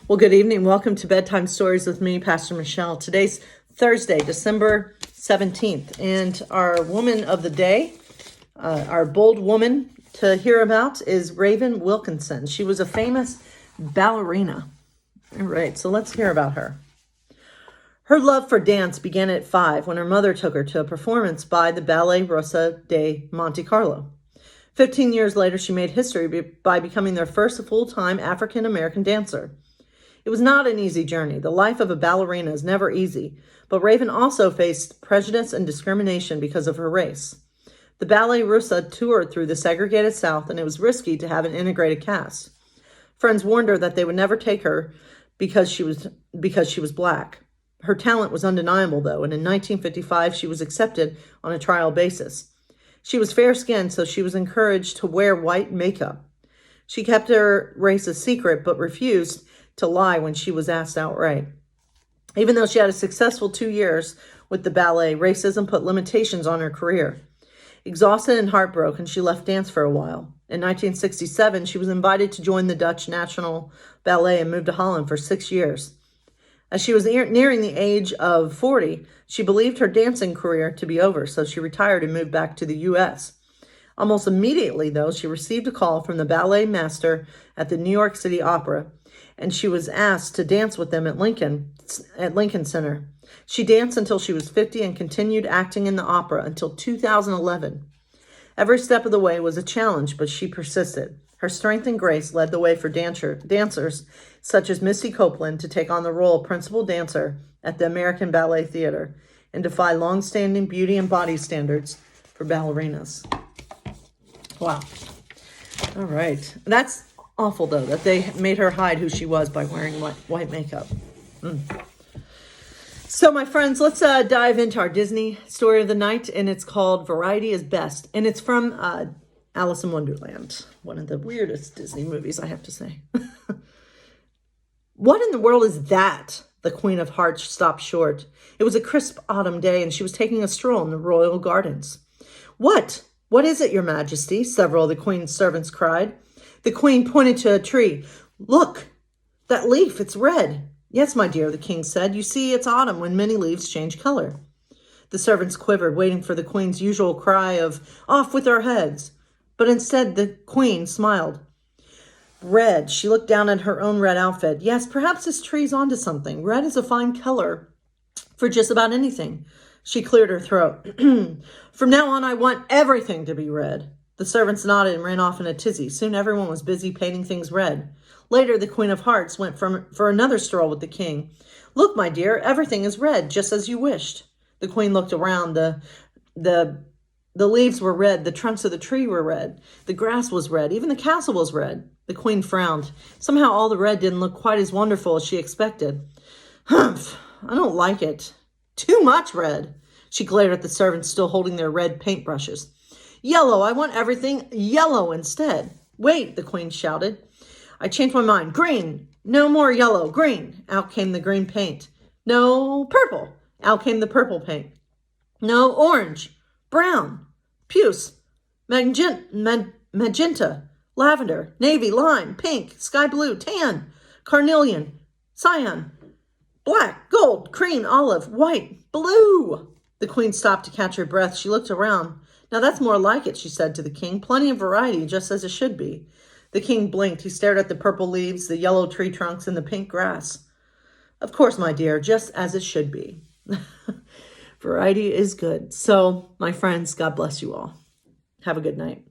Well, good evening. Welcome to Bedtime Stories with me, Pastor Michelle. Today's Thursday, December 17th, and our woman of the day, our bold woman to hear about is Raven Wilkinson. She was a famous ballerina. All right, so let's hear about her. Her love for dance began at 5 when her mother took her to a performance by the Ballet Russe de Monte Carlo. 15 years later, she made history by becoming their first full-time African-American dancer. It was not an easy journey. The life of a ballerina is never easy, but Raven also faced prejudice and discrimination because of her race. The Ballet Russe toured through the segregated South, and it was risky to have an integrated cast. Friends warned her that they would never take her because she was black. Her talent was undeniable, though, and in 1955 she was accepted on a trial basis. She was fair-skinned, so she was encouraged to wear white makeup. She kept her race a secret, but refused to lie when she was asked outright. Even though she had a successful 2 years with the ballet, racism put limitations on her career. Exhausted and heartbroken, she left dance for a while. In 1967, she was invited to join the Dutch National Ballet and moved to Holland for 6 years. As she was nearing the age of 40, she believed her dancing career to be over, so she retired and moved back to the U.S. Almost immediately, though, she received a call from the ballet master at the New York City Opera, and she was asked to dance with them at Lincoln Center. She danced until she was 50 and continued acting in the opera until 2011. Every step of the way was a challenge, but she persisted. Her strength and grace led the way for dancers such as Misty Copeland to take on the role of principal dancer at the American Ballet Theater and defy long-standing beauty and body standards for ballerinas. Wow. All right. That's awful, though, that they made her hide who she was by wearing white makeup. So, my friends, let's dive into our Disney story of the night, and it's called Variety is Best, and it's from Alice in Wonderland, one of the weirdest Disney movies, I have to say. What in the world is that? The Queen of Hearts stopped short. It was a crisp autumn day, and she was taking a stroll in the royal gardens. What? What is it, Your Majesty? Several of the Queen's servants cried. The Queen pointed to a tree. Look, that leaf, it's red. Yes, my dear, the King said. You see, it's autumn when many leaves change color. The servants quivered, waiting for the Queen's usual cry of, off with our heads. But instead, the Queen smiled. Red. She looked down at her own red outfit. Yes, perhaps this tree's onto something. Red is a fine color for just about anything. She cleared her throat. From now on, I want everything to be red. The servants nodded and ran off in a tizzy. Soon everyone was busy painting things red. Later, the Queen of Hearts went for another stroll with the King. Look, my dear, everything is red, just as you wished. The Queen looked around. The leaves were red. The trunks of the tree were red. The grass was red. Even the castle was red. The Queen frowned. Somehow all the red didn't look quite as wonderful as she expected. Humph, I don't like it. Too much red. She glared at the servants still holding their red paintbrushes. Yellow, I want everything yellow instead. Wait, the Queen shouted. I changed my mind. Green, no more yellow. Green, out came the green paint. No, purple, out came the purple paint. No, orange, brown, puce, magenta, lavender, navy, lime, pink, sky blue, tan, carnelian, cyan, black, gold, cream, olive, white, blue. The Queen stopped to catch her breath. She looked around. Now that's more like it, she said to the King. Plenty of variety, just as it should be. The King blinked. He stared at the purple leaves, the yellow tree trunks, and the pink grass. Of course, my dear, just as it should be. Variety is good. So, my friends, God bless you all. Have a good night.